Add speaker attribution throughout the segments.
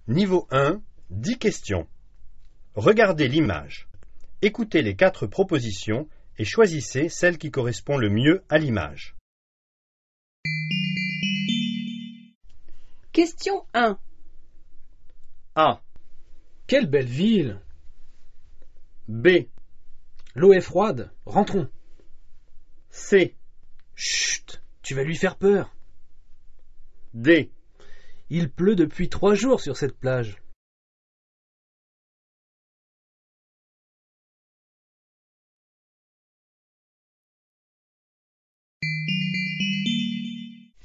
Speaker 1: Niveau 1, 10 questions. Regardez l'image. Écoutez les 4 propositions et choisissez celle qui correspond le mieux à l'image.
Speaker 2: Question 1.
Speaker 1: A.
Speaker 3: Quelle belle ville!
Speaker 1: B.
Speaker 3: L'eau est froide, rentrons.
Speaker 1: C.
Speaker 3: Chut, tu vas lui faire peur.
Speaker 1: D.
Speaker 3: Il pleut depuis 3 jours sur cette plage.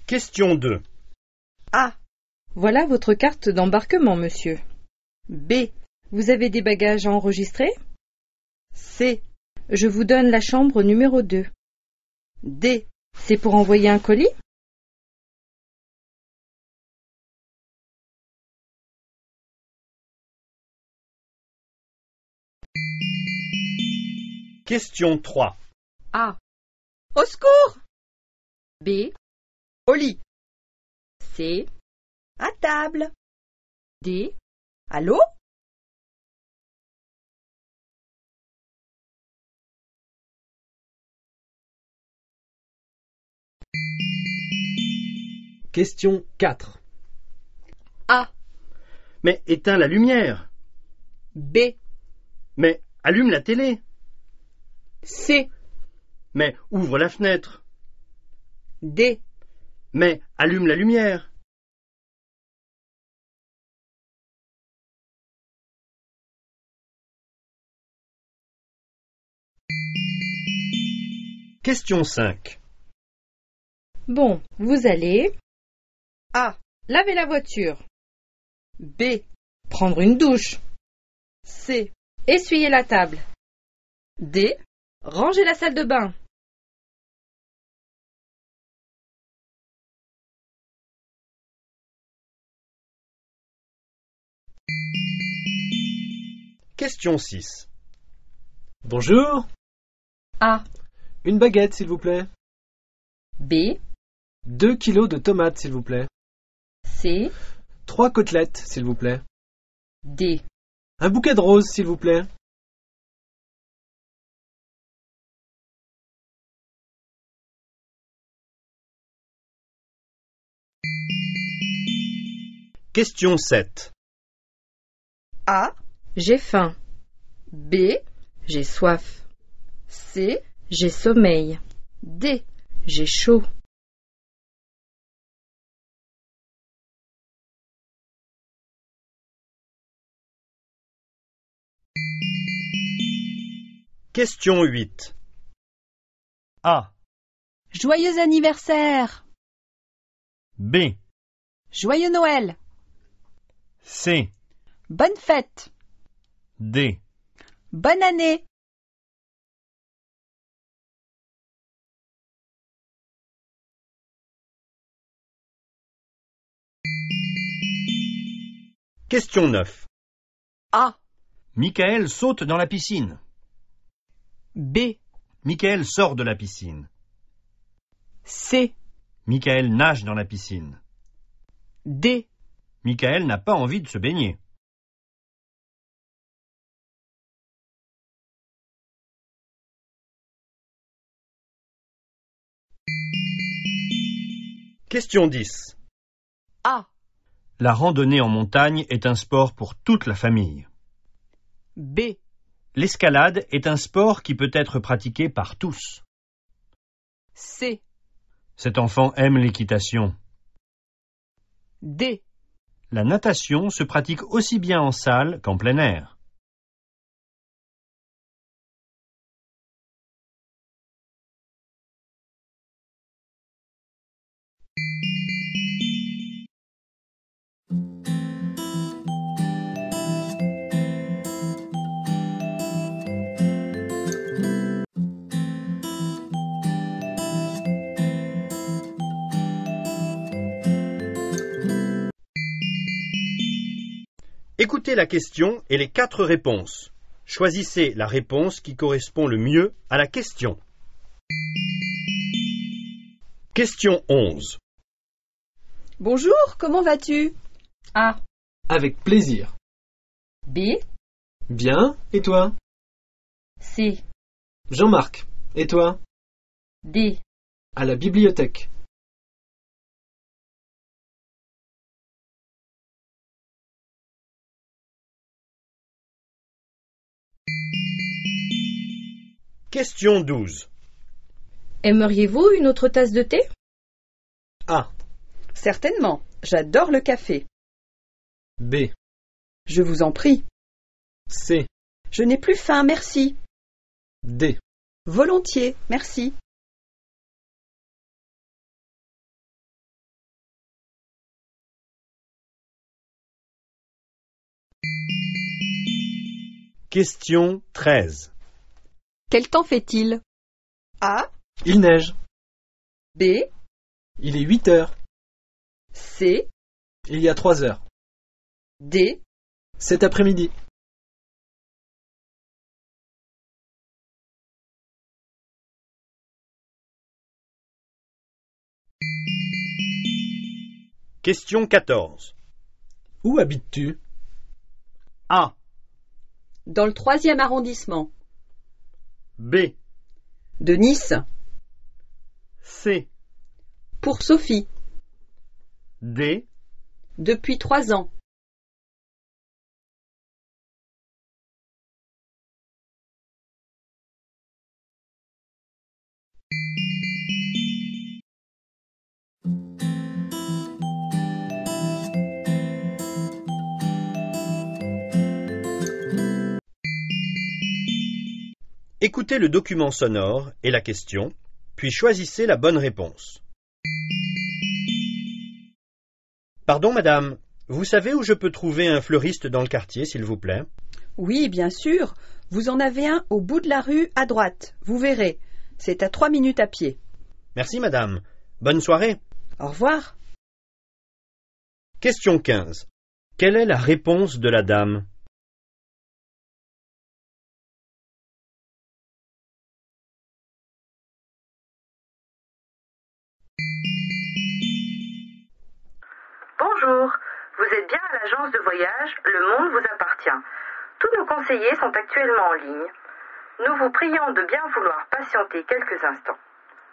Speaker 1: Question 2.
Speaker 2: A.
Speaker 4: Voilà votre carte d'embarquement, monsieur.
Speaker 2: B.
Speaker 4: Vous avez des bagages à enregistrer?
Speaker 2: C.
Speaker 4: Je vous donne la chambre numéro 2.
Speaker 2: D.
Speaker 4: C'est pour envoyer un colis?
Speaker 1: Question 3.
Speaker 2: A. Au secours!
Speaker 4: B.
Speaker 2: Au lit.
Speaker 4: C.
Speaker 2: À table.
Speaker 4: D.
Speaker 2: Allô?
Speaker 3: Question 4.
Speaker 2: A.
Speaker 1: Mais éteins la lumière.
Speaker 2: B.
Speaker 1: Mais allume la télé.
Speaker 2: C.
Speaker 1: Mais ouvre la fenêtre.
Speaker 2: D.
Speaker 1: Mais allume la lumière. Question 5.
Speaker 4: Bon, vous allez
Speaker 2: A.
Speaker 4: laver la voiture,
Speaker 2: B.
Speaker 4: prendre une douche,
Speaker 2: C.
Speaker 4: essuyer la table,
Speaker 2: D.
Speaker 4: ranger la salle de bain.
Speaker 1: Question 6.
Speaker 3: Bonjour.
Speaker 4: A.
Speaker 3: Une baguette, s'il vous plaît.
Speaker 4: B.
Speaker 3: 2 kilos de tomates, s'il vous plaît.
Speaker 4: C.
Speaker 3: 3 côtelettes, s'il vous plaît.
Speaker 4: D.
Speaker 3: Un bouquet de roses, s'il vous plaît.
Speaker 1: Question 7.
Speaker 2: A.
Speaker 4: J'ai faim.
Speaker 2: B.
Speaker 4: J'ai soif.
Speaker 2: C.
Speaker 4: J'ai sommeil.
Speaker 2: D.
Speaker 4: J'ai chaud.
Speaker 1: Question 8. A.
Speaker 2: Joyeux anniversaire.
Speaker 1: B.
Speaker 2: Joyeux Noël.
Speaker 1: C.
Speaker 2: Bonne fête.
Speaker 1: D.
Speaker 2: Bonne année.
Speaker 1: Question 9.
Speaker 2: A.
Speaker 1: Michael saute dans la piscine.
Speaker 2: B.
Speaker 1: Michael sort de la piscine.
Speaker 2: C.
Speaker 1: Michael nage dans la piscine.
Speaker 2: D.
Speaker 1: Michael n'a pas envie de se baigner. Question 10.
Speaker 2: A.
Speaker 1: La randonnée en montagne est un sport pour toute la famille.
Speaker 2: B.
Speaker 1: L'escalade est un sport qui peut être pratiqué par tous.
Speaker 2: C.
Speaker 1: Cet enfant aime l'équitation.
Speaker 2: D.
Speaker 1: La natation se pratique aussi bien en salle qu'en plein air. Écoutez la question et les 4 réponses. Choisissez la réponse qui correspond le mieux à la question. Question 11.
Speaker 2: Bonjour, comment vas-tu?
Speaker 4: A.
Speaker 3: Avec plaisir.
Speaker 4: B,
Speaker 3: Bien, et toi?
Speaker 4: C,
Speaker 3: Jean-Marc, et toi?
Speaker 4: D,
Speaker 3: À la bibliothèque.
Speaker 1: Question 12.
Speaker 4: aimeriez-vous une autre tasse de thé?
Speaker 3: A.
Speaker 2: Certainement, j'adore le café.
Speaker 3: B.
Speaker 2: Je vous en prie.
Speaker 3: C.
Speaker 2: Je n'ai plus faim, merci.
Speaker 3: D.
Speaker 2: Volontiers, merci.
Speaker 1: Question 13.
Speaker 2: Quel temps fait-il? A,
Speaker 3: Il neige.
Speaker 2: B,
Speaker 3: Il est 8 heures.
Speaker 2: C,
Speaker 3: Il y a 3 heures.
Speaker 2: D.
Speaker 3: Cet après-midi.
Speaker 1: Question 14.
Speaker 3: Où habites-tu?
Speaker 1: A,
Speaker 2: Dans le 3e arrondissement.
Speaker 1: B,
Speaker 2: De Nice.
Speaker 1: C,
Speaker 2: Pour Sophie.
Speaker 1: D,
Speaker 2: Depuis 3 ans.
Speaker 1: Écoutez le document sonore et la question, puis choisissez la bonne réponse. Pardon, madame, vous savez où je peux trouver un fleuriste dans le quartier, s'il vous plaît?
Speaker 2: Oui, bien sûr. Vous en avez un au bout de la rue à droite. Vous verrez. C'est à 3 minutes à pied.
Speaker 1: Merci, madame. Bonne soirée.
Speaker 2: Au revoir.
Speaker 1: Question 15. Quelle est la réponse de la dame?
Speaker 5: Bonjour, vous êtes bien à l'agence de voyage Le Monde vous appartient. Tous nos conseillers sont actuellement en ligne. Nous vous prions de bien vouloir patienter quelques instants.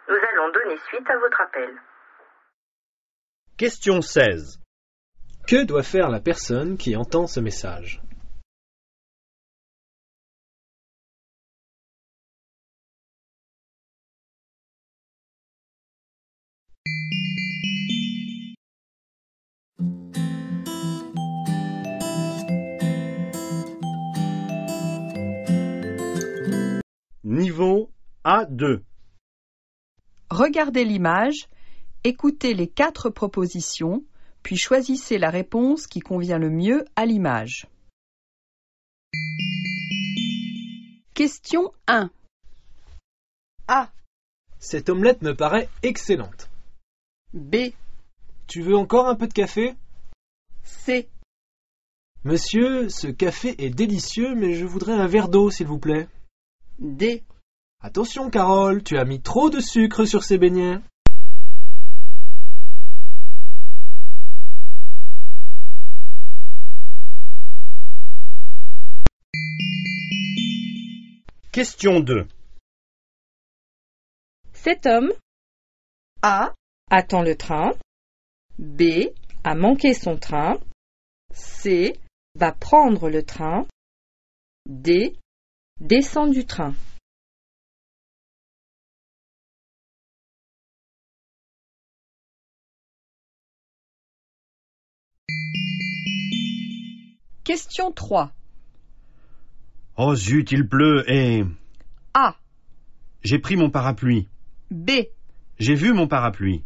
Speaker 5: Nous allons donner suite à votre appel.
Speaker 1: Question 16.
Speaker 3: Que doit faire la personne qui entend ce message?
Speaker 1: Niveau A2.
Speaker 2: Regardez l'image, écoutez les 4 propositions, puis choisissez la réponse qui convient le mieux à l'image. Question 1. A,
Speaker 3: Cette omelette me paraît excellente.
Speaker 2: B,
Speaker 3: Tu veux encore un peu de café?
Speaker 2: C,
Speaker 3: Monsieur, ce café est délicieux, mais je voudrais un verre d'eau, s'il vous plaît.
Speaker 2: D.
Speaker 3: Attention, Carole, tu as mis trop de sucre sur ces beignets.
Speaker 1: Question 2.
Speaker 4: Cet homme
Speaker 2: A,
Speaker 4: attend le train,
Speaker 2: B,
Speaker 4: a manqué son train,
Speaker 2: C,
Speaker 4: va prendre le train,
Speaker 2: D.
Speaker 4: descend du train.
Speaker 2: Question 3.
Speaker 1: Oh zut, il pleut et...
Speaker 2: A,
Speaker 1: J'ai pris mon parapluie.
Speaker 2: B,
Speaker 1: J'ai vu mon parapluie.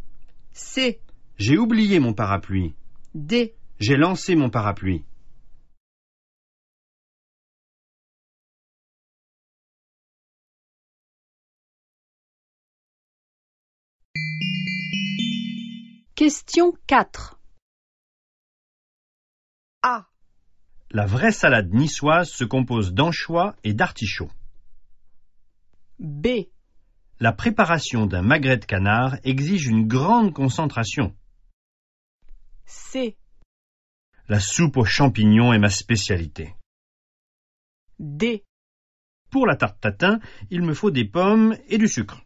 Speaker 2: C,
Speaker 1: J'ai oublié mon parapluie.
Speaker 2: D.
Speaker 1: J'ai lancé mon parapluie.
Speaker 2: Question 4. A,
Speaker 1: La vraie salade niçoise se compose d'anchois et d'artichauts.
Speaker 2: B,
Speaker 1: La préparation d'un magret de canard exige une grande concentration.
Speaker 2: C,
Speaker 1: La soupe aux champignons est ma spécialité.
Speaker 2: D.
Speaker 1: Pour la tarte tatin, il me faut des pommes et du sucre.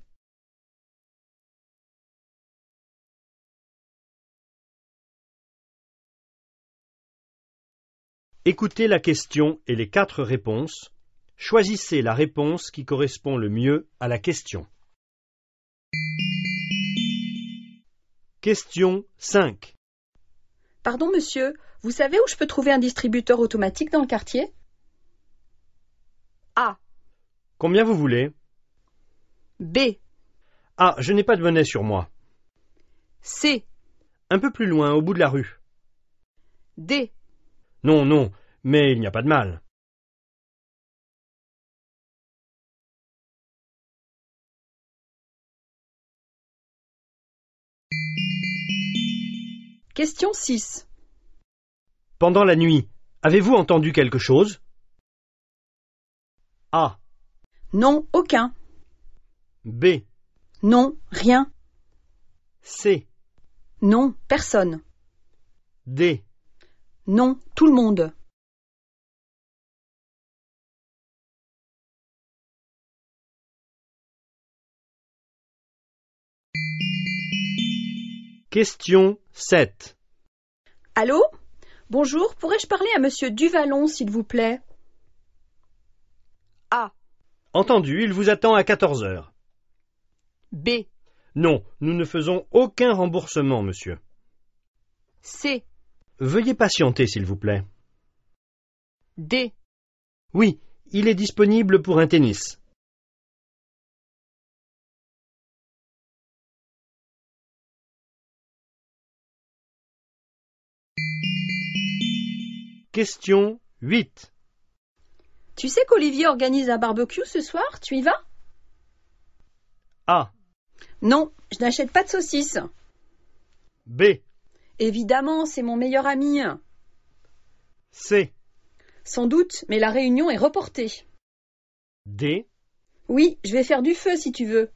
Speaker 1: Écoutez la question et les 4 réponses. Choisissez la réponse qui correspond le mieux à la question. Question 5.
Speaker 2: Pardon, monsieur, vous savez où je peux trouver un distributeur automatique dans le quartier? A.
Speaker 1: Combien vous voulez?
Speaker 2: B.
Speaker 1: Ah, je n'ai pas de monnaie sur moi.
Speaker 2: C.
Speaker 1: Un peu plus loin, au bout de la rue.
Speaker 2: D.
Speaker 1: Non, non, mais il n'y a pas de mal.
Speaker 2: Question 6.
Speaker 1: Pendant la nuit, avez-vous entendu quelque chose? A.
Speaker 2: Non, aucun.
Speaker 1: B.
Speaker 2: Non, rien.
Speaker 1: C.
Speaker 2: Non, personne.
Speaker 1: D.
Speaker 2: Non, tout le monde.
Speaker 1: Question 7.
Speaker 2: Allô? Bonjour, pourrais-je parler à monsieur Duvallon, s'il vous plaît? A.
Speaker 1: Entendu, il vous attend à 14 heures.
Speaker 2: B.
Speaker 1: Non, nous ne faisons aucun remboursement, monsieur.
Speaker 2: C.
Speaker 1: Veuillez patienter, s'il vous plaît.
Speaker 2: D.
Speaker 1: Oui, il est disponible pour un tennis. Question 8.
Speaker 2: Tu sais qu'Olivier organise un barbecue ce soir? Tu y vas?
Speaker 1: A.
Speaker 2: Non, je n'achète pas de saucisses.
Speaker 1: B.
Speaker 2: Évidemment, c'est mon meilleur ami.
Speaker 1: C.
Speaker 2: Sans doute, mais la réunion est reportée.
Speaker 1: D.
Speaker 2: Oui, je vais faire du feu si tu veux.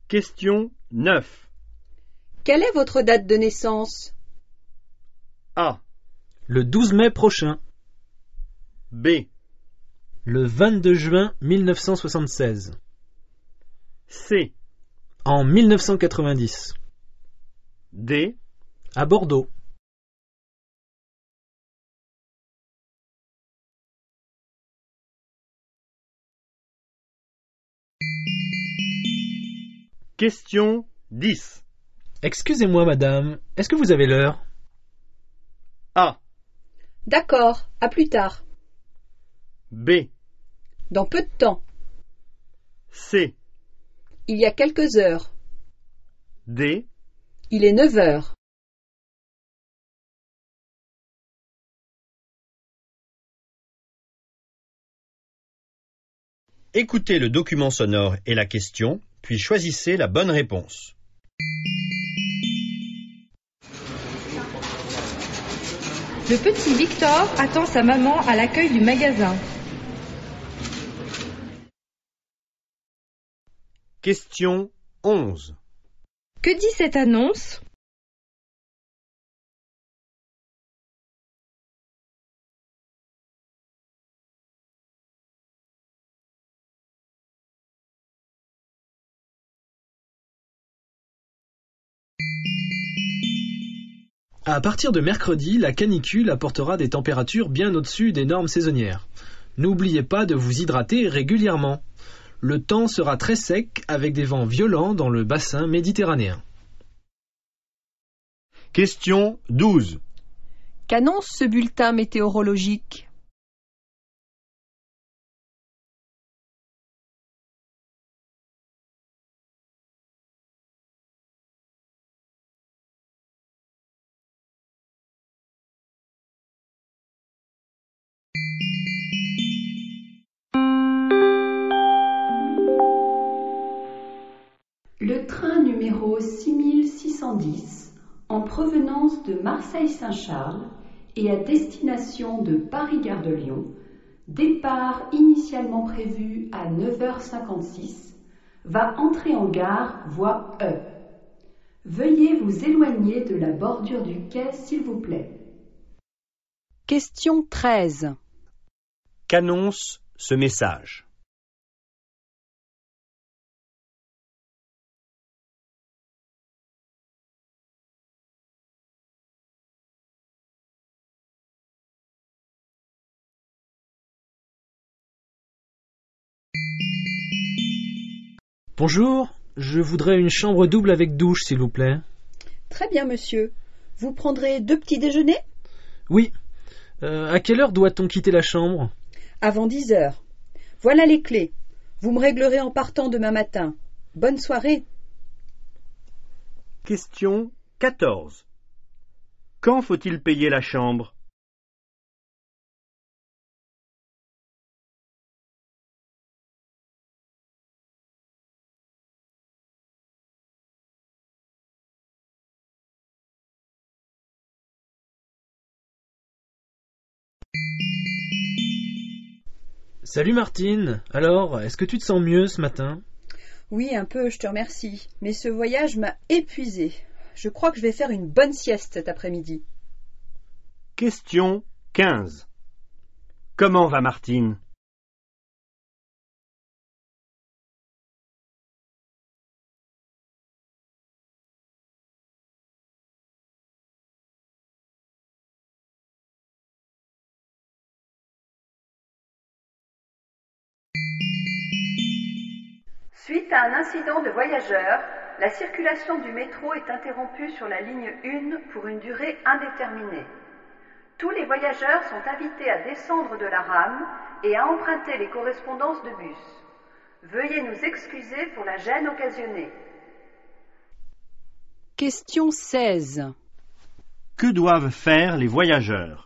Speaker 1: Question 9.
Speaker 2: Quelle est votre date de naissance?
Speaker 1: A.
Speaker 3: Le 12 mai prochain.
Speaker 1: B.
Speaker 3: Le 22 juin 1976.
Speaker 1: C.
Speaker 3: En 1990.
Speaker 1: D.
Speaker 3: À Bordeaux.
Speaker 1: Question 10.
Speaker 3: Excusez-moi, madame, est-ce que vous avez l'heure?
Speaker 1: A.
Speaker 2: D'accord, à plus tard.
Speaker 1: B.
Speaker 2: Dans peu de temps.
Speaker 1: C.
Speaker 2: Il y a quelques heures.
Speaker 1: D.
Speaker 2: Il est 9 heures.
Speaker 1: Écoutez le document sonore et la question, puis choisissez la bonne réponse.
Speaker 4: Le petit Victor attend sa maman à l'accueil du magasin.
Speaker 1: Question 11.
Speaker 4: Que dit cette annonce?
Speaker 3: À partir de mercredi, la canicule apportera des températures bien au-dessus des normes saisonnières. N'oubliez pas de vous hydrater régulièrement. Le temps sera très sec avec des vents violents dans le bassin méditerranéen.
Speaker 1: Question 12.
Speaker 2: Qu'annonce ce bulletin météorologique? Le train numéro 6610, en provenance de Marseille-Saint-Charles et à destination de Paris-Gare de Lyon,
Speaker 6: départ initialement prévu à 9h56, va entrer en gare voie E. Veuillez vous éloigner de la bordure du quai, s'il vous plaît.
Speaker 2: Question 13.
Speaker 1: Qu'annonce ce message?
Speaker 3: Bonjour, je voudrais une chambre double avec douche, s'il vous plaît.
Speaker 7: Très bien, monsieur. Vous prendrez 2 petits déjeuners?
Speaker 3: Oui. À quelle heure doit-on quitter la chambre?
Speaker 7: Avant 10 heures. Voilà les clés. Vous me réglerez en partant demain matin. Bonne soirée.
Speaker 1: Question 14. Quand faut-il payer la chambre?
Speaker 3: Salut Martine, alors, est-ce que tu te sens mieux ce matin?
Speaker 7: Oui, un peu, je te remercie. Mais ce voyage m'a épuisée. Je crois que je vais faire une bonne sieste cet après-midi.
Speaker 1: Question 15. Comment va Martine?
Speaker 5: Suite à un incident de voyageurs, la circulation du métro est interrompue sur la ligne 1 pour une durée indéterminée. Tous les voyageurs sont invités à descendre de la rame et à emprunter les correspondances de bus. Veuillez nous excuser pour la gêne occasionnée.
Speaker 2: Question 16.
Speaker 1: Que doivent faire les voyageurs?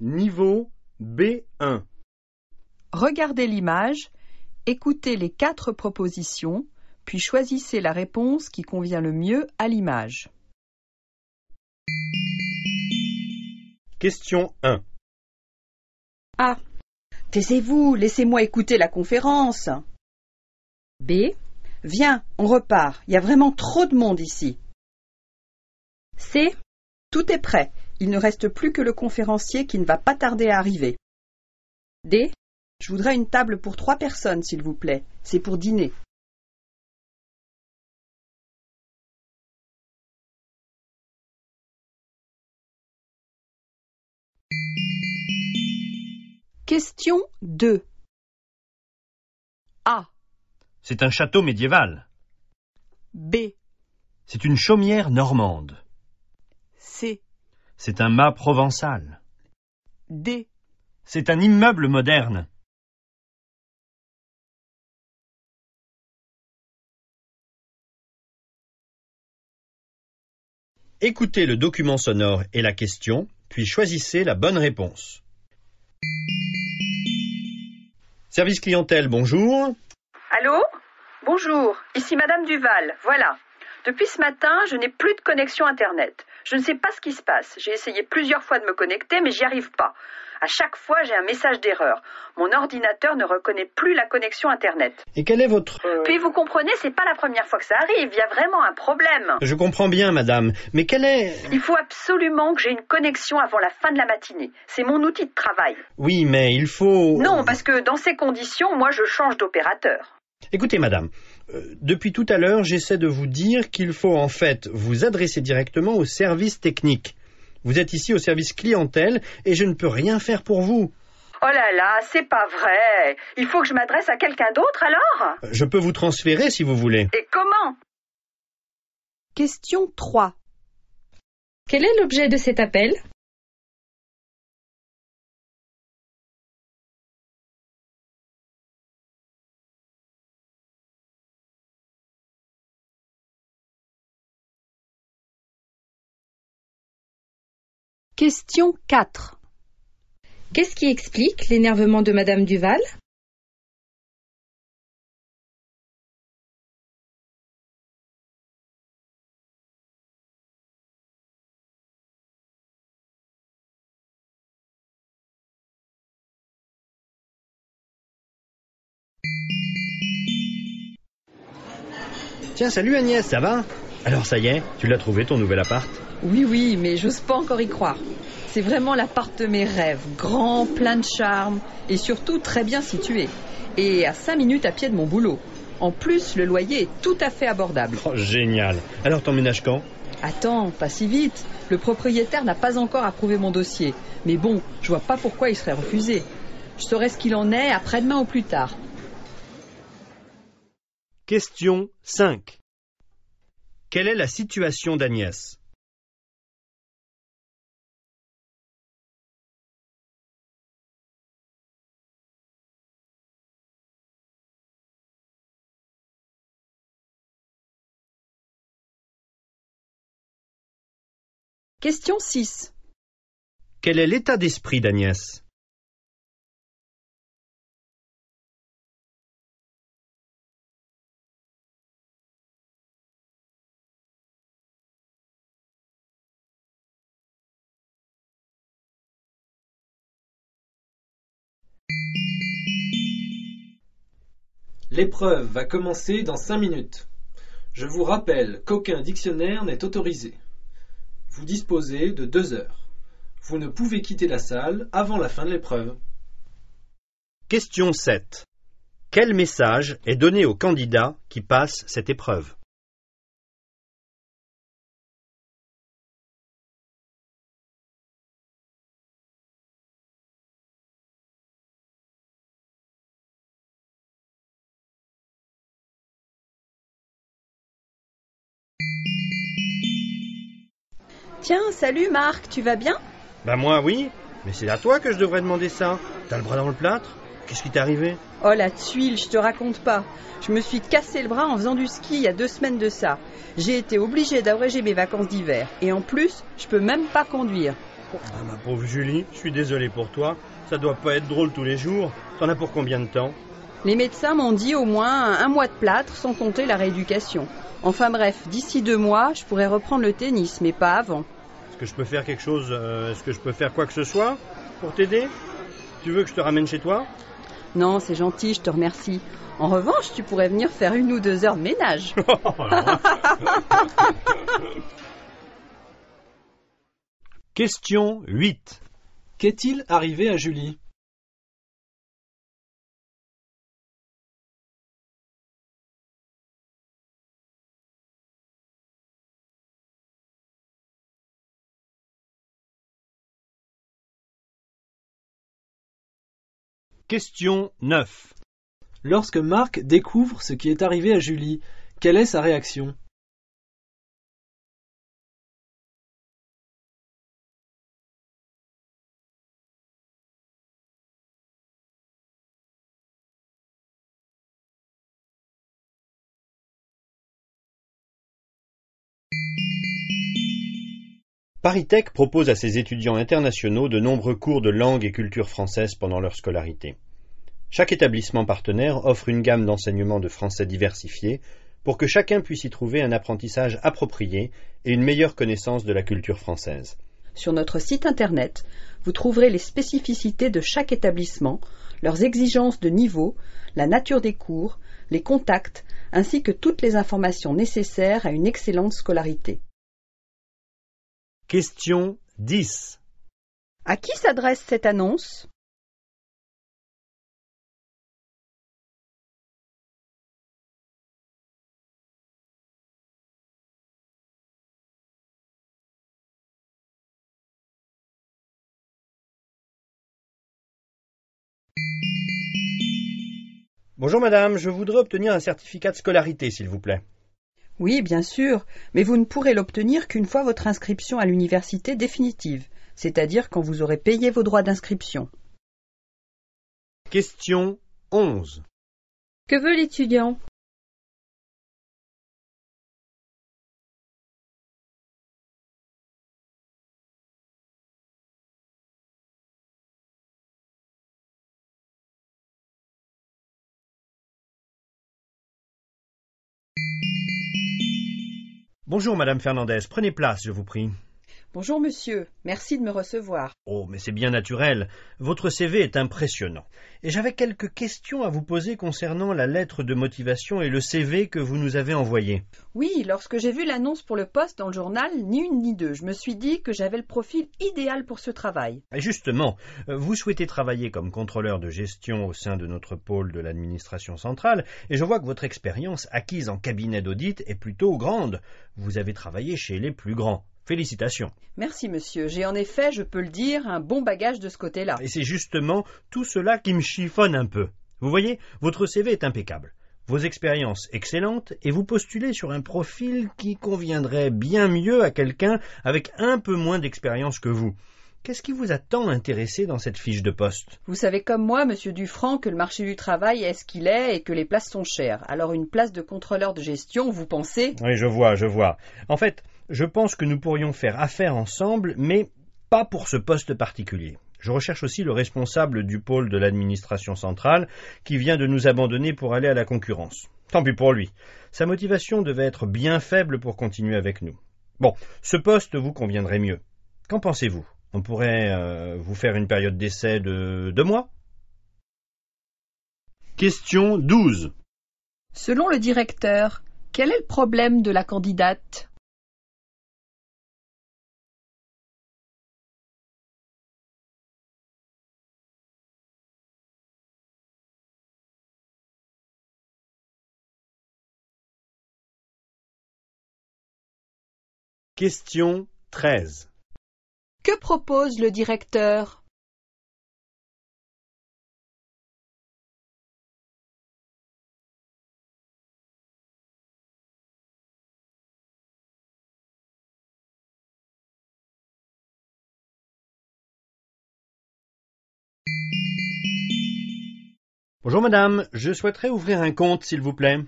Speaker 1: Niveau B1.
Speaker 2: Regardez l'image, écoutez les 4 propositions, puis choisissez la réponse qui convient le mieux à l'image.
Speaker 1: Question 1.
Speaker 7: A. Taisez-vous, laissez-moi écouter la conférence. B. Viens, on repart. Il y a vraiment trop de monde ici. C. Tout est prêt. Il ne reste plus que le conférencier qui ne va pas tarder à arriver. D. Je voudrais une table pour 3 personnes, s'il vous plaît. C'est pour dîner.
Speaker 2: Question 2. A.
Speaker 1: C'est un château médiéval.
Speaker 2: B.
Speaker 1: C'est une chaumière normande.
Speaker 2: C.
Speaker 1: C'est un mât provençal.
Speaker 2: D.
Speaker 1: C'est un immeuble moderne. Écoutez le document sonore et la question, puis choisissez la bonne réponse. Service clientèle, bonjour.
Speaker 5: Allô? Bonjour, ici Madame Duval, voilà.
Speaker 2: Depuis ce matin, je n'ai plus de connexion Internet. Je ne sais pas ce qui se passe. J'ai essayé plusieurs fois de me connecter, mais j'y arrive pas. À chaque fois, j'ai un message d'erreur. Mon ordinateur ne reconnaît plus la connexion Internet.
Speaker 1: Et quel est votre...
Speaker 2: Puis vous comprenez, c'est pas la première fois que ça arrive. Il y a vraiment un problème.
Speaker 1: Je comprends bien, madame, mais quel est...
Speaker 2: Il faut absolument que j'ai une connexion avant la fin de la matinée. C'est mon outil de travail.
Speaker 1: Oui, mais il faut...
Speaker 2: Non, parce que dans ces conditions, moi, je change d'opérateur.
Speaker 1: Écoutez, madame, depuis tout à l'heure, j'essaie de vous dire qu'il faut en fait vous adresser directement au service technique. Vous êtes ici au service clientèle et je ne peux rien faire pour vous.
Speaker 2: Oh là là, c'est pas vrai. Il faut que je m'adresse à quelqu'un d'autre alors?
Speaker 1: Je peux vous transférer si vous voulez.
Speaker 2: Et comment?
Speaker 7: Question 3.
Speaker 4: Quel est l'objet de cet appel?
Speaker 7: Question 4.
Speaker 4: Qu'est-ce qui explique l'énervement de Madame Duval?
Speaker 1: Tiens, salut Agnès, ça va? Alors ça y est, tu l'as trouvé ton nouvel appart?
Speaker 2: Oui, mais j'ose pas encore y croire. C'est vraiment l'appart de mes rêves, grand, plein de charme et surtout très bien situé. Et à 5 minutes à pied de mon boulot. En plus, le loyer est tout à fait abordable.
Speaker 1: Oh, génial. Alors t'emménages quand?
Speaker 2: Attends, pas si vite. Le propriétaire n'a pas encore approuvé mon dossier. Mais bon, je vois pas pourquoi il serait refusé. Je saurai ce qu'il en est après-demain ou plus tard.
Speaker 1: Question 5. Quelle est la situation d'Agnès?
Speaker 2: Question 6.
Speaker 1: Quel est l'état d'esprit d'Agnès?
Speaker 3: L'épreuve va commencer dans 5 minutes. Je vous rappelle qu'aucun dictionnaire n'est autorisé. Vous disposez de 2 heures. Vous ne pouvez quitter la salle avant la fin de l'épreuve.
Speaker 1: Question 7. Quel message est donné aux candidats qui passent cette épreuve?
Speaker 2: Tiens, salut Marc, tu vas bien?
Speaker 1: Bah moi oui, mais c'est à toi que je devrais demander ça. T'as le bras dans le plâtre? Qu'est-ce qui t'est arrivé?
Speaker 2: Oh la tuile, je te raconte pas. Je me suis cassé le bras en faisant du ski il y a 2 semaines de ça. J'ai été obligée d'abréger mes vacances d'hiver. Et en plus, je peux même pas conduire.
Speaker 1: Ah, ma pauvre Julie, je suis désolé pour toi. Ça doit pas être drôle tous les jours. T'en as pour combien de temps?
Speaker 2: Les médecins m'ont dit au moins 1 mois de plâtre sans compter la rééducation. Enfin bref, d'ici 2 mois, je pourrais reprendre le tennis, mais pas avant.
Speaker 1: Est-ce que je peux faire quelque chose? Est-ce que je peux faire quoi que ce soit pour t'aider? Tu veux que je te ramène chez toi?
Speaker 2: Non, c'est gentil, je te remercie. En revanche, tu pourrais venir faire 1 ou 2 heures de ménage.
Speaker 1: Question 8.
Speaker 3: Qu'est-il arrivé à Julie?
Speaker 1: Question 9.
Speaker 3: Lorsque Marc découvre ce qui est arrivé à Julie, quelle est sa réaction?
Speaker 1: ParisTech propose à ses étudiants internationaux de nombreux cours de langue et culture française pendant leur scolarité. Chaque établissement partenaire offre une gamme d'enseignements de français diversifiés pour que chacun puisse y trouver un apprentissage approprié et une meilleure connaissance de la culture française.
Speaker 2: Sur notre site internet, vous trouverez les spécificités de chaque établissement, leurs exigences de niveau, la nature des cours, les contacts, ainsi que toutes les informations nécessaires à une excellente scolarité.
Speaker 1: Question 10.
Speaker 2: À qui s'adresse cette annonce ?
Speaker 1: Bonjour madame, je voudrais obtenir un certificat de scolarité, s'il vous plaît.
Speaker 2: Oui, bien sûr, mais vous ne pourrez l'obtenir qu'une fois votre inscription à l'université définitive, c'est-à-dire quand vous aurez payé vos droits d'inscription.
Speaker 1: Question 11.
Speaker 4: Que veut l'étudiant?
Speaker 1: Bonjour madame Fernandez, prenez place, je vous prie.
Speaker 2: Bonjour monsieur, merci de me recevoir.
Speaker 1: Oh, mais c'est bien naturel. Votre CV est impressionnant. Et j'avais quelques questions à vous poser concernant la lettre de motivation et le CV que vous nous avez envoyé.
Speaker 2: Oui, lorsque j'ai vu l'annonce pour le poste dans le journal, ni une ni deux, je me suis dit que j'avais le profil idéal pour ce travail.
Speaker 1: Et justement, vous souhaitez travailler comme contrôleur de gestion au sein de notre pôle de l'administration centrale, et je vois que votre expérience acquise en cabinet d'audit est plutôt grande. Vous avez travaillé chez les plus grands. Félicitations.
Speaker 2: Merci monsieur, j'ai en effet, je peux le dire, un bon bagage de ce côté-là.
Speaker 1: Et c'est justement tout cela qui me chiffonne un peu. Vous voyez, votre CV est impeccable. Vos expériences excellentes et vous postulez sur un profil qui conviendrait bien mieux à quelqu'un avec un peu moins d'expérience que vous. Qu'est-ce qui vous a tant intéressé dans cette fiche de poste?
Speaker 2: Vous savez comme moi, monsieur Dufranc, que le marché du travail est ce qu'il est et que les places sont chères. Alors une place de contrôleur de gestion, vous pensez?
Speaker 1: Oui, je vois. En fait, je pense que nous pourrions faire affaire ensemble, mais pas pour ce poste particulier. Je recherche aussi le responsable du pôle de l'administration centrale qui vient de nous abandonner pour aller à la concurrence. Tant pis pour lui. Sa motivation devait être bien faible pour continuer avec nous. Bon, ce poste vous conviendrait mieux. Qu'en pensez-vous? On pourrait vous faire une période d'essai de 2 mois? Question 12.
Speaker 2: Selon le directeur, quel est le problème de la candidate?
Speaker 1: Question 13.
Speaker 2: Que propose le directeur?
Speaker 1: Bonjour madame, je souhaiterais ouvrir un compte s'il vous plaît.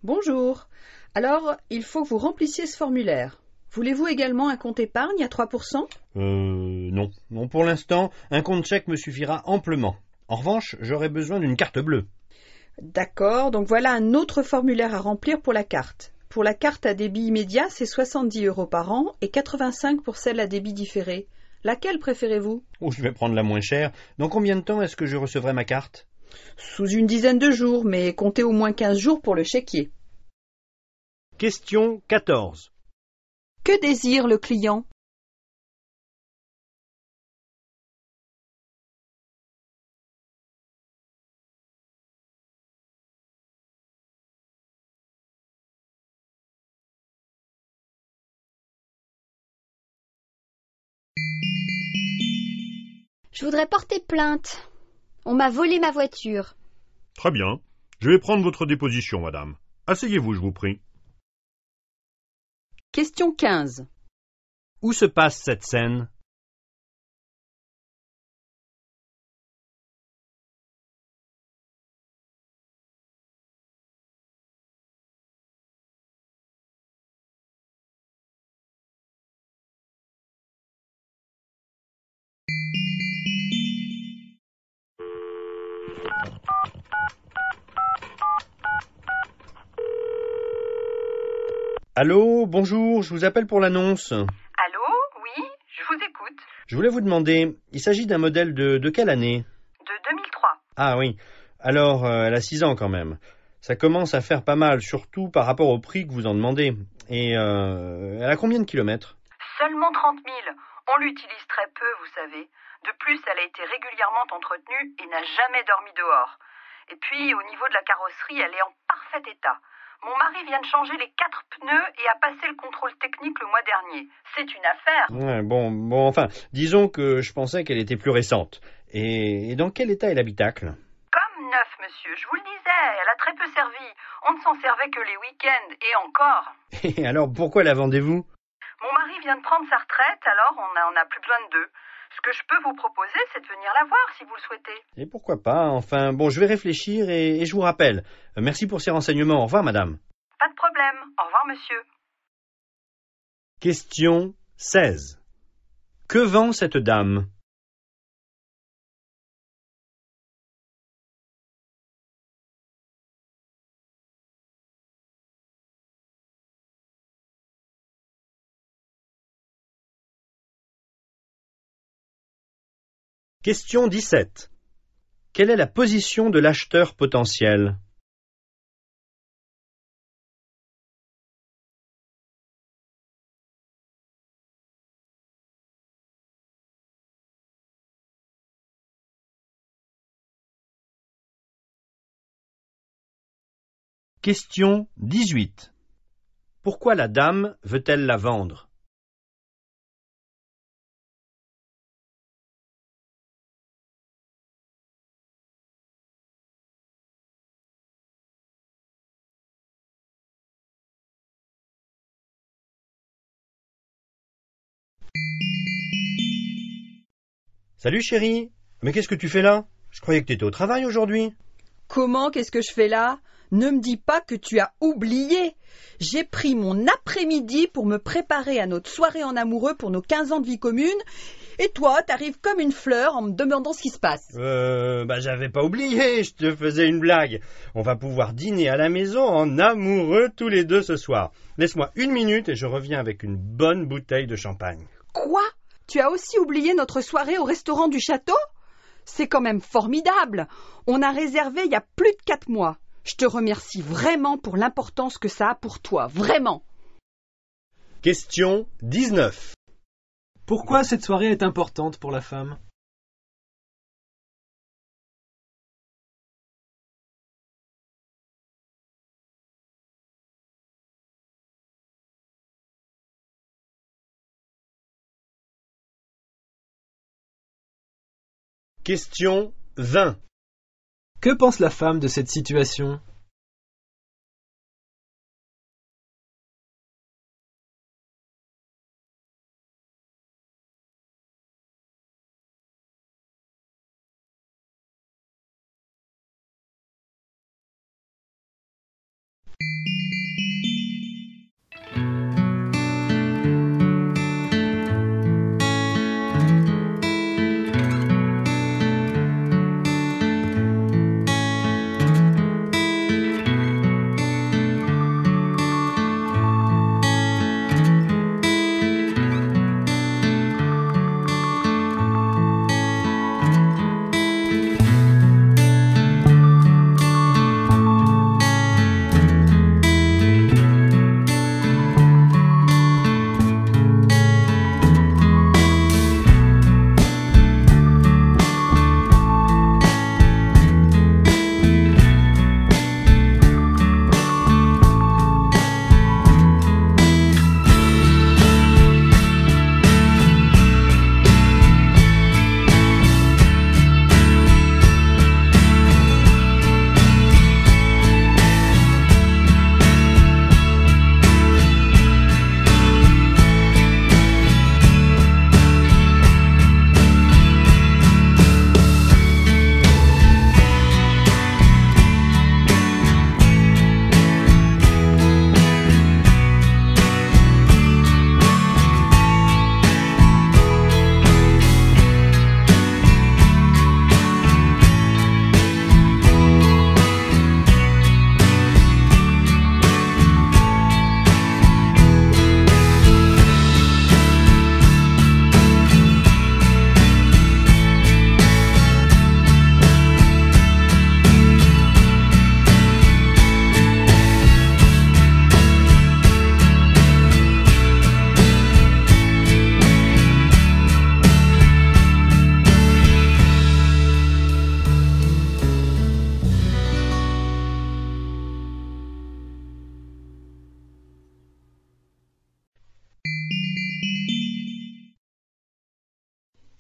Speaker 2: Bonjour. Alors, il faut que vous remplissiez ce formulaire. Voulez-vous également un compte épargne à 3%?
Speaker 1: Non. Non, pour l'instant, un compte chèque me suffira amplement. En revanche, j'aurais besoin d'une carte bleue.
Speaker 2: D'accord, donc voilà un autre formulaire à remplir pour la carte. Pour la carte à débit immédiat, c'est 70 € par an et 85 pour celle à débit différé. Laquelle préférez-vous?
Speaker 1: Oh, je vais prendre la moins chère. Dans combien de temps est-ce que je recevrai ma carte?
Speaker 2: Sous une dizaine de jours, mais comptez au moins 15 jours pour le chéquier.
Speaker 1: Question 14.
Speaker 2: Que désire le client?
Speaker 8: Je voudrais porter plainte. On m'a volé ma voiture.
Speaker 9: Très bien. Je vais prendre votre déposition, madame. Asseyez-vous, je vous prie.
Speaker 2: Question 15.
Speaker 1: Où se passe cette scène? Allô, bonjour, je vous appelle pour l'annonce.
Speaker 5: Allô? Oui, je vous écoute.
Speaker 1: Je voulais vous demander, il s'agit d'un modèle de quelle année?
Speaker 5: De 2003.
Speaker 1: Ah oui, alors elle a 6 ans quand même. Ça commence à faire pas mal, surtout par rapport au prix que vous en demandez. Et elle a combien de kilomètres?
Speaker 5: Seulement 30 000. On l'utilise très peu, vous savez. De plus, elle a été régulièrement entretenue et n'a jamais dormi dehors. Et puis, au niveau de la carrosserie, elle est en parfait état. Mon mari vient de changer les 4 pneus et a passé le contrôle technique le mois dernier. C'est une affaire.
Speaker 1: Ouais, bon, enfin, disons que je pensais qu'elle était plus récente. Et dans quel état est l'habitacle?
Speaker 5: Comme neuf, monsieur, je vous le disais, elle a très peu servi. On ne s'en servait que les week-ends, et encore.
Speaker 1: Et alors, pourquoi la vendez-vous?
Speaker 5: Mon mari vient de prendre sa retraite, alors on n'en a plus besoin de deux. Ce que je peux vous proposer, c'est de venir la voir si vous le souhaitez.
Speaker 1: Et pourquoi pas? Enfin, bon, je vais réfléchir et je vous rappelle. Merci pour ces renseignements. Au revoir, madame.
Speaker 5: Pas de problème. Au revoir, monsieur.
Speaker 1: Question 16. Que vend cette dame? Question 17. Quelle est la position de l'acheteur potentiel? Question 18. Pourquoi la dame veut-elle la vendre? Salut chérie, mais qu'est-ce que tu fais là? Je croyais que tu étais au travail aujourd'hui.
Speaker 7: Comment, qu'est-ce que je fais là? Ne me dis pas que tu as oublié. J'ai pris mon après-midi pour me préparer à notre soirée en amoureux pour nos 15 ans de vie commune. Et toi, t'arrives comme une fleur en me demandant ce qui se passe.
Speaker 1: J'avais pas oublié, je te faisais une blague. On va pouvoir dîner à la maison en amoureux tous les deux ce soir. Laisse-moi 1 minute et je reviens avec une bonne bouteille de champagne.
Speaker 7: Quoi? Tu as aussi oublié notre soirée au restaurant du château? C'est quand même formidable. On a réservé il y a plus de 4 mois. Je te remercie vraiment pour l'importance que ça a pour toi, vraiment.
Speaker 1: Question 19.
Speaker 3: Pourquoi cette soirée est importante pour la femme?
Speaker 1: Question 20.
Speaker 3: Que pense la femme de cette situation?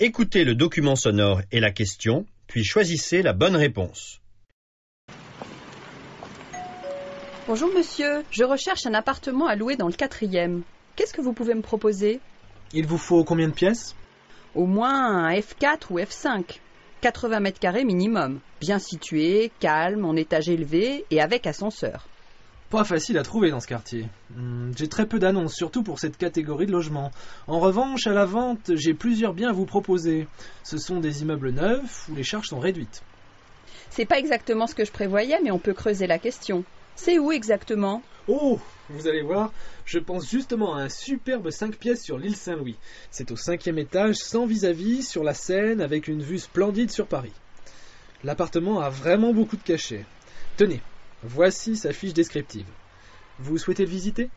Speaker 1: Écoutez le document sonore et la question, puis choisissez la bonne réponse.
Speaker 2: Bonjour monsieur, je recherche un appartement à louer dans le 4e. Qu'est-ce que vous pouvez me proposer?
Speaker 3: Il vous faut combien de pièces?
Speaker 2: Au moins un F4 ou F5. 80 mètres carrés minimum. Bien situé, calme, en étage élevé et avec ascenseur.
Speaker 3: Pas facile à trouver dans ce quartier. J'ai très peu d'annonces, surtout pour cette catégorie de logement. En revanche, à la vente, j'ai plusieurs biens à vous proposer. Ce sont des immeubles neufs où les charges sont réduites.
Speaker 2: C'est pas exactement ce que je prévoyais, mais on peut creuser la question. C'est où exactement?
Speaker 3: Oh, vous allez voir, je pense justement à un superbe 5 pièces sur l'île Saint-Louis. C'est au 5e étage, sans vis-à-vis, sur la Seine, avec une vue splendide sur Paris. L'appartement a vraiment beaucoup de cachets. Tenez, voici sa fiche descriptive. Vous souhaitez le visiter?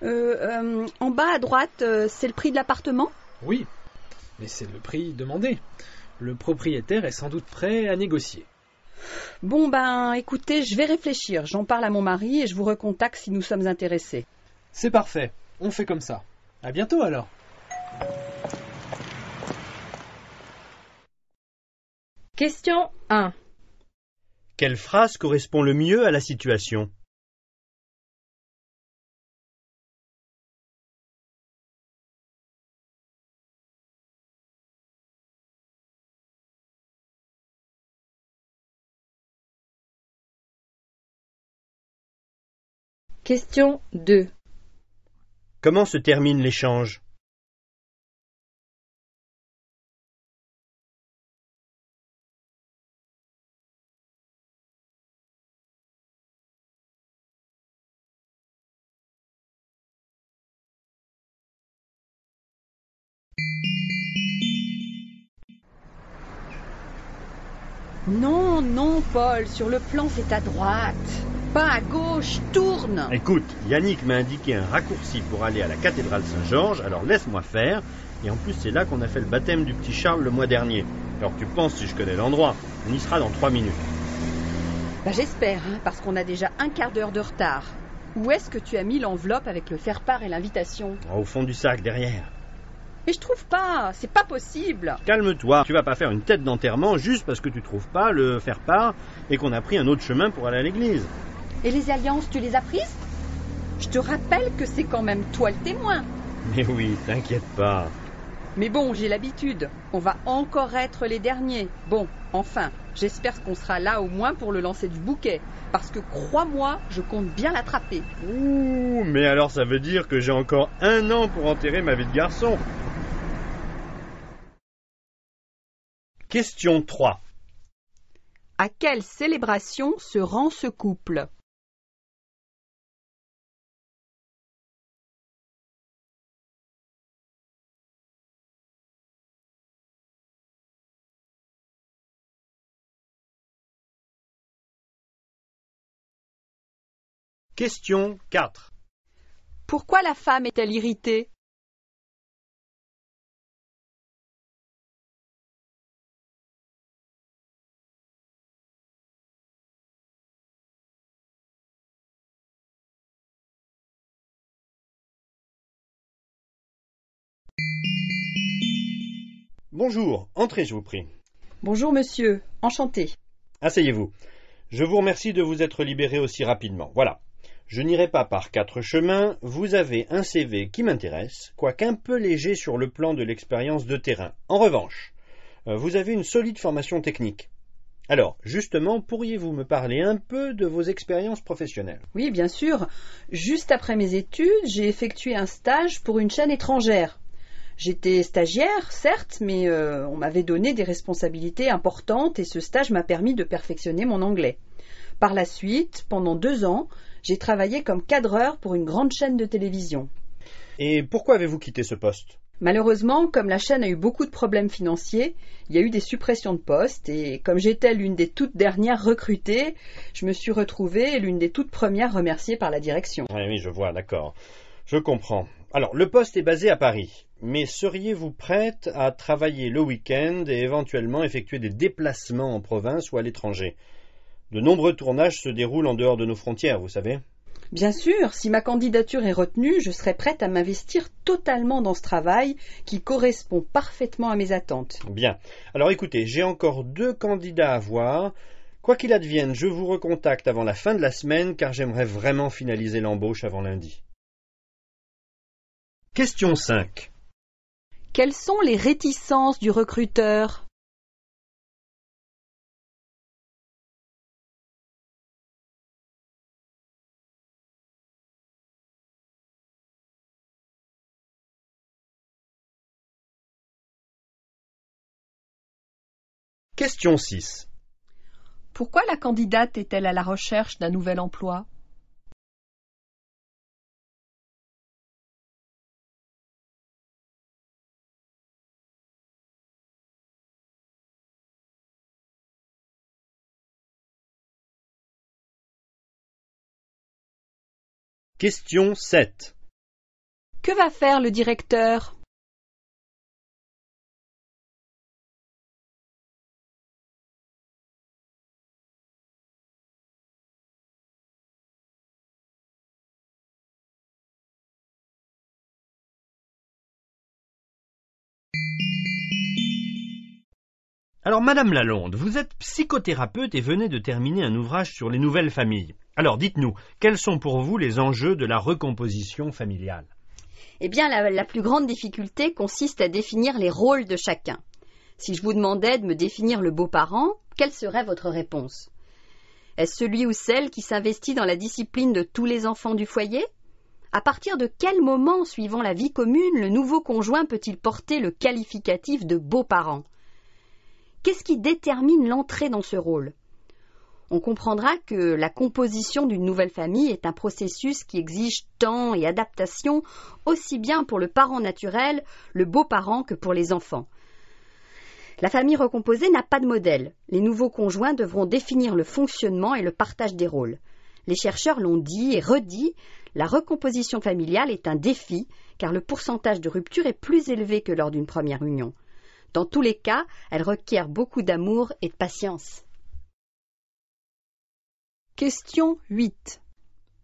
Speaker 2: En bas à droite, c'est le prix de l'appartement?
Speaker 3: Oui, mais c'est le prix demandé. Le propriétaire est sans doute prêt à négocier.
Speaker 2: Bon ben, écoutez, je vais réfléchir. J'en parle à mon mari et je vous recontacte si nous sommes intéressés.
Speaker 3: C'est parfait, on fait comme ça. À bientôt alors.
Speaker 4: Question 1.
Speaker 1: Quelle phrase correspond le mieux à la situation?
Speaker 4: Question 2.
Speaker 1: Comment se termine l'échange?
Speaker 2: Non, non, Paul, sur le plan c'est à droite. Pas à gauche, tourne.
Speaker 1: Écoute, Yannick m'a indiqué un raccourci pour aller à la cathédrale Saint-Georges, alors laisse-moi faire. Et en plus, c'est là qu'on a fait le baptême du petit Charles le mois dernier. Alors tu penses si je connais l'endroit? On y sera dans 3 minutes.
Speaker 2: Bah, j'espère, hein, parce qu'on a déjà un quart d'heure de retard. Où est-ce que tu as mis l'enveloppe avec le faire-part et l'invitation?
Speaker 1: Au fond du sac, derrière.
Speaker 2: Mais je trouve pas, c'est pas possible.
Speaker 1: Calme-toi, tu vas pas faire une tête d'enterrement juste parce que tu trouves pas le faire-part et qu'on a pris un autre chemin pour aller à l'église.
Speaker 2: Et les alliances, tu les as prises? Je te rappelle que c'est quand même toi le témoin.
Speaker 1: Mais oui, t'inquiète pas.
Speaker 2: Mais bon, j'ai l'habitude. On va encore être les derniers. Bon, enfin, j'espère qu'on sera là au moins pour le lancer du bouquet. Parce que crois-moi, je compte bien l'attraper.
Speaker 1: Ouh, mais alors ça veut dire que j'ai encore 1 an pour enterrer ma vie de garçon. Question 3.
Speaker 2: À quelle célébration se rend ce couple?
Speaker 1: Question 4.
Speaker 2: Pourquoi la femme est-elle irritée?
Speaker 1: Bonjour, entrez je vous prie.
Speaker 2: Bonjour monsieur, enchanté.
Speaker 1: Asseyez-vous. Je vous remercie de vous être libéré aussi rapidement. Voilà. Je n'irai pas par 4 chemins. Vous avez un CV qui m'intéresse, quoique un peu léger sur le plan de l'expérience de terrain. En revanche, vous avez une solide formation technique. Alors, justement, pourriez-vous me parler un peu de vos expériences professionnelles?
Speaker 2: Oui, bien sûr. Juste après mes études, j'ai effectué un stage pour une chaîne étrangère. J'étais stagiaire, certes, mais on m'avait donné des responsabilités importantes et ce stage m'a permis de perfectionner mon anglais. Par la suite, pendant 2 ans, j'ai travaillé comme cadreur pour une grande chaîne de télévision.
Speaker 1: Et pourquoi avez-vous quitté ce poste?
Speaker 2: Malheureusement, comme la chaîne a eu beaucoup de problèmes financiers, il y a eu des suppressions de postes et comme j'étais l'une des toutes dernières recrutées, je me suis retrouvée l'une des toutes premières remerciées par la direction.
Speaker 1: Oui, je vois, d'accord. Je comprends. Alors, le poste est basé à Paris, mais seriez-vous prête à travailler le week-end et éventuellement effectuer des déplacements en province ou à l'étranger? De nombreux tournages se déroulent en dehors de nos frontières, vous savez.
Speaker 7: Bien sûr, si ma candidature est retenue, je serai prête à m'investir totalement dans ce travail qui correspond parfaitement à mes attentes.
Speaker 1: Bien. Alors écoutez, j'ai encore 2 candidats à voir. Quoi qu'il advienne, je vous recontacte avant la fin de la semaine car j'aimerais vraiment finaliser l'embauche avant lundi. Question 5.
Speaker 7: Quelles sont les réticences du recruteur?
Speaker 1: Question 6.
Speaker 2: Pourquoi la candidate est-elle à la recherche d'un nouvel emploi?
Speaker 1: Question 7.
Speaker 2: Que va faire le directeur?
Speaker 1: Alors, Madame Lalonde, vous êtes psychothérapeute et venez de terminer un ouvrage sur les nouvelles familles. Alors, dites-nous, quels sont pour vous les enjeux de la recomposition familiale?
Speaker 8: Eh bien, la plus grande difficulté consiste à définir les rôles de chacun. Si je vous demandais de me définir le beau-parent, quelle serait votre réponse? Est-ce celui ou celle qui s'investit dans la discipline de tous les enfants du foyer? À partir de quel moment, suivant la vie commune, le nouveau conjoint peut-il porter le qualificatif de beau-parent? Qu'est-ce qui détermine l'entrée dans ce rôle? On comprendra que la composition d'une nouvelle famille est un processus qui exige temps et adaptation aussi bien pour le parent naturel, le beau-parent, que pour les enfants. La famille recomposée n'a pas de modèle. Les nouveaux conjoints devront définir le fonctionnement et le partage des rôles. Les chercheurs l'ont dit et redit, la recomposition familiale est un défi car le pourcentage de rupture est plus élevé que lors d'une première union. Dans tous les cas, elle requiert beaucoup d'amour et de patience.
Speaker 2: Question 8.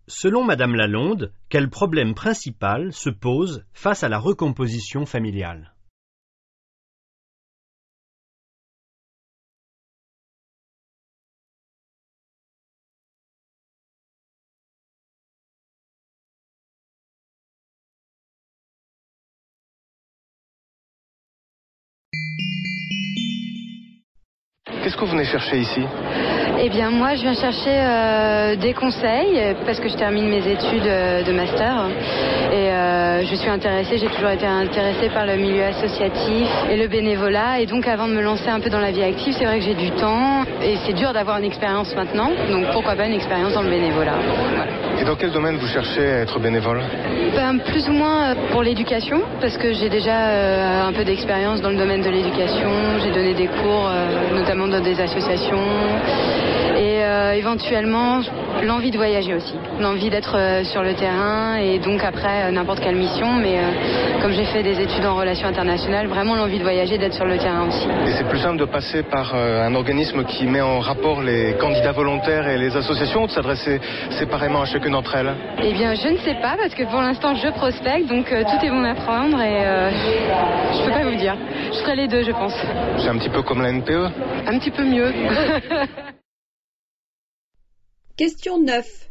Speaker 1: Selon Madame Lalonde, quel problème principal se pose face à la recomposition familiale?
Speaker 10: Qu'est-ce que vous venez chercher ici?
Speaker 11: Eh bien, moi, je viens chercher des conseils parce que je termine mes études de master et je suis intéressée, j'ai toujours été intéressée par le milieu associatif et le bénévolat. Et donc, avant de me lancer un peu dans la vie active, c'est vrai que j'ai du temps et c'est dur d'avoir une expérience maintenant. Donc, pourquoi pas une expérience dans le bénévolat? Voilà.
Speaker 10: Et dans quel domaine vous cherchez à être bénévole?
Speaker 11: Plus ou moins pour l'éducation, parce que j'ai déjà un peu d'expérience dans le domaine de l'éducation. J'ai donné des cours, notamment dans des associations. Et éventuellement, l'envie de voyager aussi. L'envie d'être sur le terrain et donc après n'importe quelle mission. Mais comme j'ai fait des études en relations internationales, vraiment l'envie de voyager, d'être sur le terrain aussi.
Speaker 10: Et c'est plus simple de passer par un organisme qui met en rapport les candidats volontaires et les associations ou de s'adresser séparément à chacune d'entre elles?
Speaker 11: Eh bien, je ne sais pas parce que pour l'instant, je prospecte. Donc tout est bon à prendre et je peux pas vous dire. Je ferai les deux, je pense.
Speaker 10: C'est un petit peu comme la NPE?
Speaker 11: Un petit peu mieux.
Speaker 7: Question 9.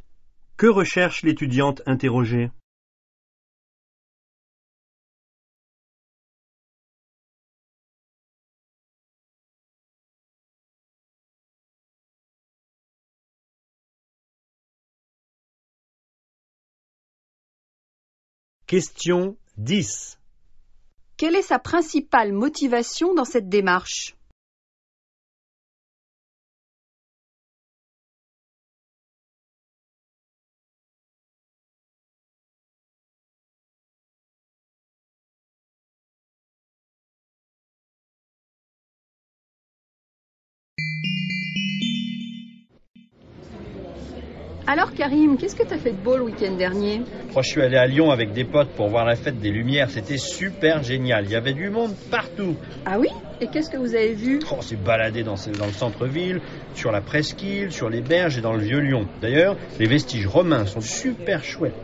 Speaker 1: Que recherche l'étudiante interrogée? Question 10.
Speaker 2: Quelle est sa principale motivation dans cette démarche?
Speaker 8: Alors Karim, qu'est-ce que t'as fait de beau le week-end dernier?
Speaker 1: Je suis allé à Lyon avec des potes pour voir la fête des Lumières. C'était super génial. Il y avait du monde partout.
Speaker 8: Ah oui? Et qu'est-ce que vous avez vu?
Speaker 1: On s'est baladé dans le centre-ville, sur la presqu'île, sur les berges et dans le Vieux-Lyon. D'ailleurs, les vestiges romains sont super chouettes.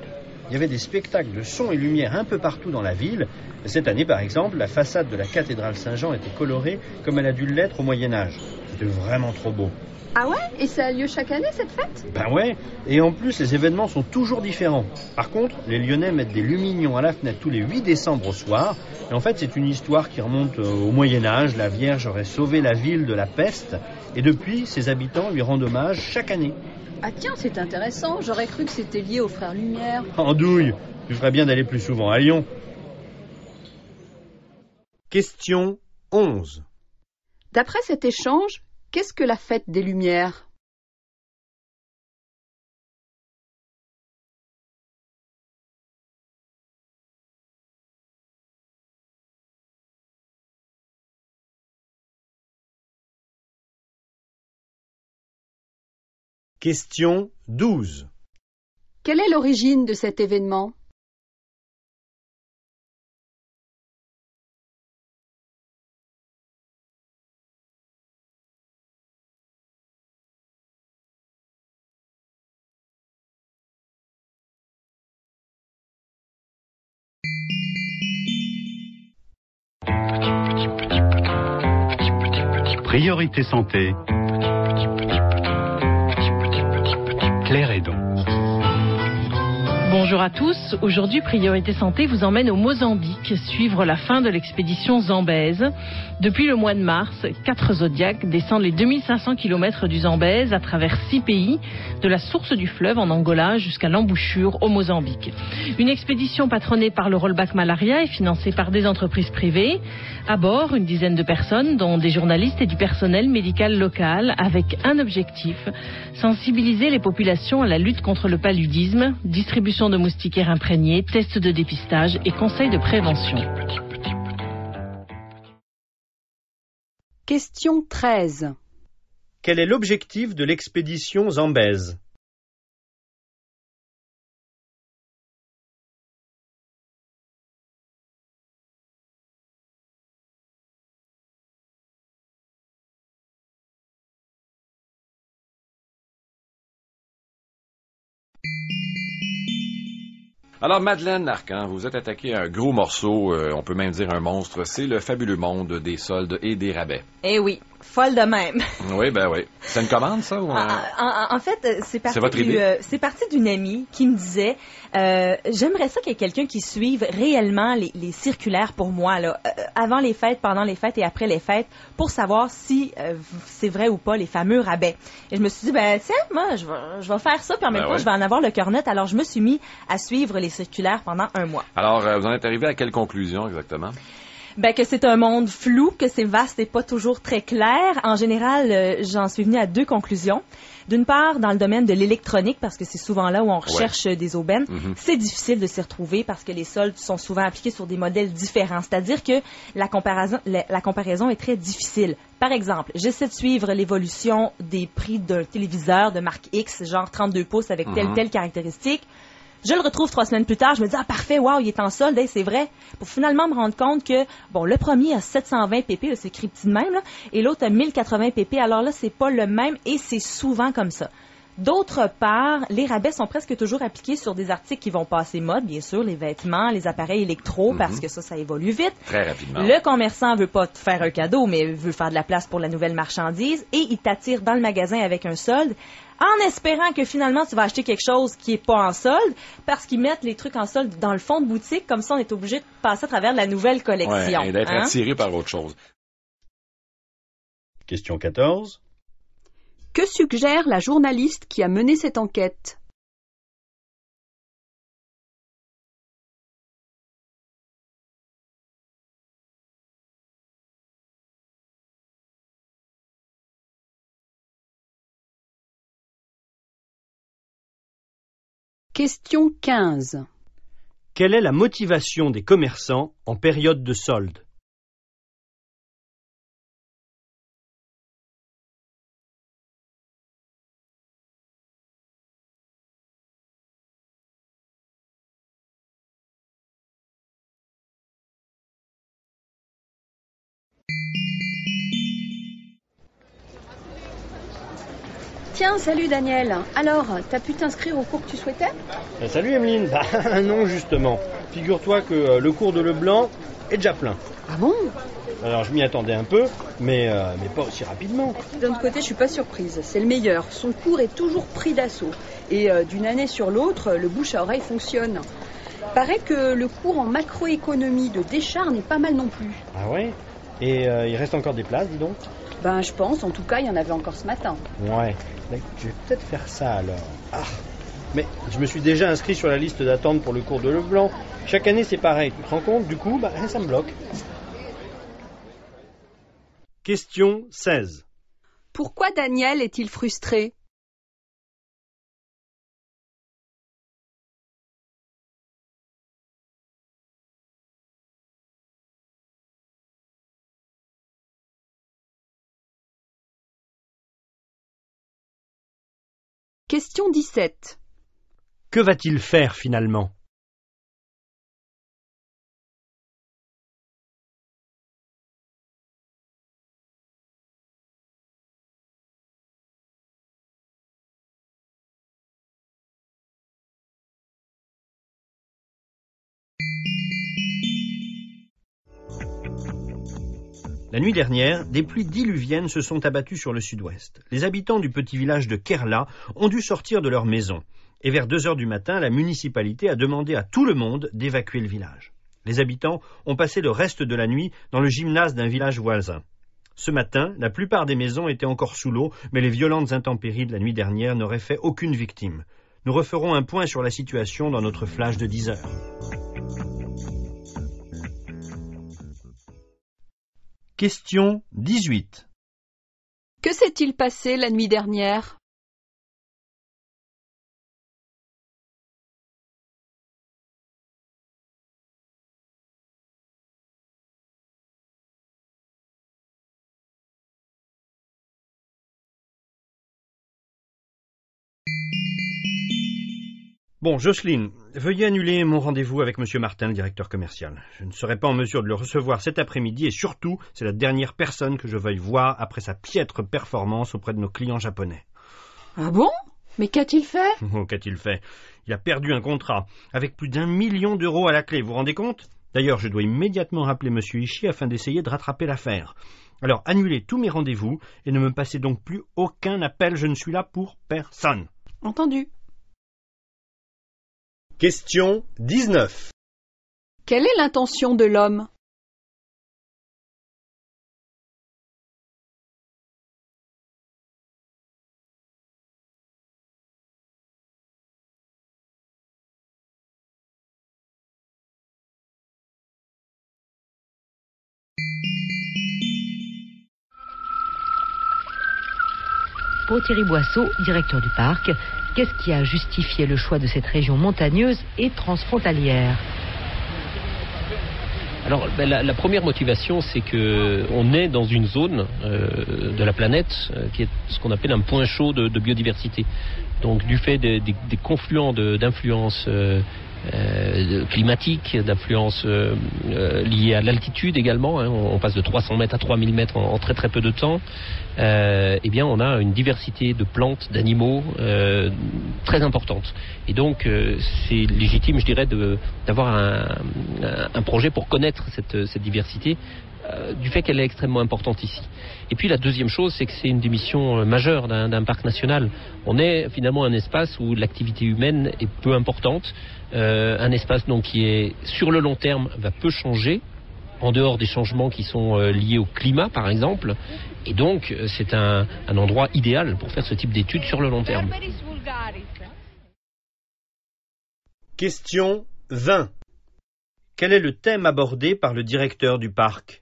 Speaker 1: Il y avait des spectacles de son et lumière un peu partout dans la ville. Cette année, par exemple, la façade de la cathédrale Saint-Jean était colorée comme elle a dû l'être au Moyen-Âge. C'était vraiment trop beau.
Speaker 8: Ah ouais? Et ça a lieu chaque année, cette fête?
Speaker 1: Ben ouais, et en plus, les événements sont toujours différents. Par contre, les Lyonnais mettent des lumignons à la fenêtre tous les 8 décembre au soir. Et en fait, c'est une histoire qui remonte au Moyen-Âge. La Vierge aurait sauvé la ville de la peste. Et depuis, ses habitants lui rendent hommage chaque année.
Speaker 8: Ah tiens, c'est intéressant. J'aurais cru que c'était lié aux Frères Lumière.
Speaker 1: Andouille, tu ferais bien d'aller plus souvent à Lyon. Question 11.
Speaker 2: D'après cet échange, qu'est-ce que la fête des Lumières?
Speaker 1: Question 12.
Speaker 2: Quelle est l'origine de cet événement?
Speaker 12: Priorité santé. Claire Hédon.
Speaker 13: Bonjour à tous. Aujourd'hui, Priorité Santé vous emmène au Mozambique, suivre la fin de l'expédition Zambèze. Depuis le mois de mars, 4 Zodiacs descendent les 2500 km du Zambèze à travers 6 pays, de la source du fleuve en Angola jusqu'à l'embouchure au Mozambique. Une expédition patronnée par le Rollback Malaria et financée par des entreprises privées. À bord, une dizaine de personnes, dont des journalistes et du personnel médical local, avec un objectif, sensibiliser les populations à la lutte contre le paludisme, distribution de moustiquaires imprégnés, tests de dépistage et conseils de prévention.
Speaker 2: Question 13.
Speaker 1: Quel est l'objectif de l'expédition Zambèze?
Speaker 14: Alors, Madeleine Arcan, vous êtes attaqué à un gros morceau, on peut même dire un monstre, c'est le fabuleux monde des soldes et des rabais.
Speaker 15: Eh oui, folle de même.
Speaker 14: Oui, ben oui. C'est une commande, ça? Ou
Speaker 15: en fait, c'est parti d'une amie qui me disait, j'aimerais ça qu'il y ait quelqu'un qui suive réellement les circulaires pour moi, là, avant les fêtes, pendant les fêtes et après les fêtes, pour savoir si c'est vrai ou pas les fameux rabais. Et je me suis dit, ben tiens, moi, je vais faire ça, puis en même temps, je vais en avoir le cœur net. Alors, je me suis mis à suivre les circulaires pendant un mois.
Speaker 14: Alors, vous en êtes arrivé à quelle conclusion exactement?
Speaker 15: Ben que c'est un monde flou, que c'est vaste et pas toujours très clair. En général, j'en suis venue à 2 conclusions. D'une part, dans le domaine de l'électronique, parce que c'est souvent là où on recherche des aubaines, c'est difficile de s'y retrouver parce que les soldes sont souvent appliqués sur des modèles différents. C'est-à-dire que la comparaison est très difficile. Par exemple, j'essaie de suivre l'évolution des prix d'un téléviseur de marque X, genre 32 pouces avec telle caractéristique. Je le retrouve 3 semaines plus tard, je me dis, ah parfait, wow, il est en solde, c'est vrai. Pour finalement me rendre compte que, bon, le premier a 720 pp, là, c'est écrit petit de même, là, et l'autre a 1080 pp, alors là, c'est pas le même et c'est souvent comme ça. D'autre part, les rabais sont presque toujours appliqués sur des articles qui vont passer mode, bien sûr, les vêtements, les appareils électro, parce que ça évolue vite.
Speaker 14: Très rapidement.
Speaker 15: Le commerçant veut pas te faire un cadeau, mais veut faire de la place pour la nouvelle marchandise, et il t'attire dans le magasin avec un solde, en espérant que finalement tu vas acheter quelque chose qui est pas en solde, parce qu'ils mettent les trucs en solde dans le fond de boutique, comme ça on est obligé de passer à travers la nouvelle collection.
Speaker 14: Ouais, et d'être attiré par autre chose.
Speaker 1: Question 14.
Speaker 2: Que suggère la journaliste qui a mené cette enquête? Question 15.
Speaker 1: Quelle est la motivation des commerçants en période de solde?
Speaker 2: Tiens, salut Daniel. Alors, t'as pu t'inscrire au cours que tu souhaitais ?
Speaker 1: Salut Emeline. Non, justement. Figure-toi que le cours de Leblanc est déjà plein.
Speaker 2: Ah bon ?
Speaker 1: Alors je m'y attendais un peu, mais pas aussi rapidement.
Speaker 2: D'un autre côté, je suis pas surprise. C'est le meilleur. Son cours est toujours pris d'assaut. Et d'une année sur l'autre, le bouche à oreille fonctionne. Paraît que le cours en macroéconomie de Descharnes est pas mal non plus.
Speaker 1: Ah ouais ? Et il reste encore des places, dis donc ?
Speaker 2: Je pense. En tout cas, il y en avait encore ce matin.
Speaker 1: Ouais. Je vais peut-être faire ça alors. Ah. Mais je me suis déjà inscrit sur la liste d'attente pour le cours de Leblanc. Chaque année, c'est pareil. Tu te rends compte ? Du coup, ça me bloque. Question 16.
Speaker 2: Pourquoi Daniel est-il frustré ? Question 17.
Speaker 1: Que va-t-il faire finalement ? La nuit dernière, des pluies diluviennes se sont abattues sur le sud-ouest. Les habitants du petit village de Kerla ont dû sortir de leur maison. Et vers 2 heures du matin, la municipalité a demandé à tout le monde d'évacuer le village. Les habitants ont passé le reste de la nuit dans le gymnase d'un village voisin. Ce matin, la plupart des maisons étaient encore sous l'eau, mais les violentes intempéries de la nuit dernière n'auraient fait aucune victime. Nous referons un point sur la situation dans notre flash de 10 heures. Question 18.
Speaker 2: Que s'est-il passé la nuit dernière ?
Speaker 1: Bon, Jocelyne, veuillez annuler mon rendez-vous avec M. Martin, le directeur commercial. Je ne serai pas en mesure de le recevoir cet après-midi et surtout, c'est la dernière personne que je veuille voir après sa piètre performance auprès de nos clients japonais.
Speaker 2: Ah bon ? Mais qu'a-t-il fait ?
Speaker 1: Oh, qu'a-t-il fait ? Il a perdu un contrat, avec plus d'1 million d'euros à la clé, vous vous rendez compte ? D'ailleurs, je dois immédiatement rappeler M. Ishii afin d'essayer de rattraper l'affaire. Alors, annulez tous mes rendez-vous et ne me passez donc plus aucun appel, je ne suis là pour personne.
Speaker 2: Entendu.
Speaker 1: Question 19.
Speaker 2: Quelle est l'intention de l'homme ?
Speaker 16: Pour Thierry Boisseau, directeur du parc, qu'est-ce qui a justifié le choix de cette région montagneuse et transfrontalière ?
Speaker 17: Alors, la première motivation, c'est qu'on est dans une zone de la planète qui est ce qu'on appelle un point chaud de biodiversité. Donc, du fait des confluents d'influences climatiques, d'influences liées à l'altitude également, hein, on passe de 300 mètres à 3000 mètres en très très peu de temps, eh bien on a une diversité de plantes, d'animaux très importante. Et donc c'est légitime, je dirais, d'avoir un projet pour connaître cette diversité, du fait qu'elle est extrêmement importante ici. Et puis la deuxième chose, c'est que c'est une des missions majeures d'un parc national. On est finalement un espace où l'activité humaine est peu importante, un espace donc qui est sur le long terme va peu changer, en dehors des changements qui sont liés au climat par exemple, et donc c'est un endroit idéal pour faire ce type d'études sur le long terme.
Speaker 1: Question 20. Quel est le thème abordé par le directeur du parc ?